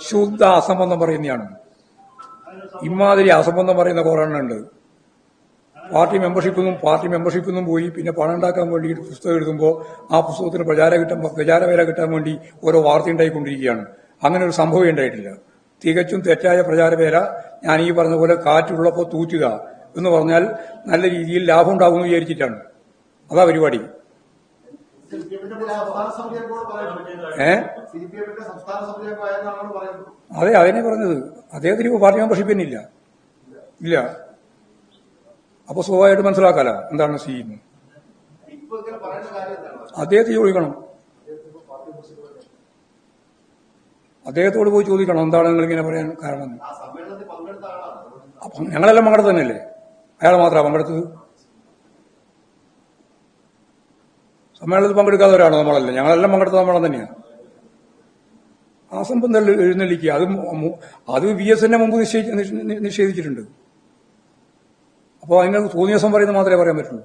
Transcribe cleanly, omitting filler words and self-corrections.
ശുദ്ധ അസംബന്ധം പറയുന്നതാണ്. ഇമാതിരി അസംബന്ധം പറയുന്ന കുറേണ്ണുണ്ട്. പാർട്ടി മെമ്പർഷിപ്പിൽ നിന്നും പോയി പിന്നെ പണം ഉണ്ടാക്കാൻ വേണ്ടി പുസ്തകം എഴുതുമ്പോൾ ആ പുസ്തകത്തിന് പ്രചാരവേല കിട്ടാൻ വേണ്ടി ഓരോ വാർത്ത ഉണ്ടായിക്കൊണ്ടിരിക്കുകയാണ്. അങ്ങനെ ഒരു സംഭവം ഉണ്ടായിട്ടില്ല. തികച്ചും തെറ്റായ പ്രചാരവേല. ഞാൻ ഈ പറഞ്ഞ പോലെ കാറ്റുള്ളപ്പോൾ തൂറ്റുക എന്ന് പറഞ്ഞാൽ നല്ല രീതിയിൽ ലാഭം ഉണ്ടാകുമെന്ന് വിചാരിച്ചിട്ടാണ്. അതാ പരിപാടി. അതെ, അതിനെ പറഞ്ഞത്. അദ്ദേഹത്തിന് ഇപ്പോൾ പാർട്ടി മെമ്പർഷിപ്പ് തന്നെ ഇല്ല. അപ്പൊ സ്വാഭാവികമായിട്ട് മനസ്സിലാക്കാലോ എന്താണ് ചെയ്യുന്നത്. അദ്ദേഹത്തെ ചോദിക്കണം, അദ്ദേഹത്തോട് പോയി ചോദിക്കണം എന്താണ് നിങ്ങളിങ്ങനെ പറയാൻ കാരണം. അപ്പൊ ഞങ്ങളെല്ലാം പങ്കെടുത്ത് തന്നെയല്ലേ, അയാൾ മാത്രമാണ് പങ്കെടുത്തത്. സമ്മേളനത്തിൽ പങ്കെടുക്കാത്തവരാണോ നമ്മളല്ലേ? ഞങ്ങളെല്ലാം പങ്കെടുത്തത് നമ്മളെ തന്നെയാണ്. ആ സംബന്ധം എഴുന്നള്ളിക്കുക അത് VS-നെ മുമ്പ് നിഷേധിച്ചിട്ടുണ്ട്. അപ്പോൾ അതിനകത്ത് തോന്നിയ ദിവസം പറയുന്നത് മാത്രമേ പറയാൻ പറ്റുള്ളൂ.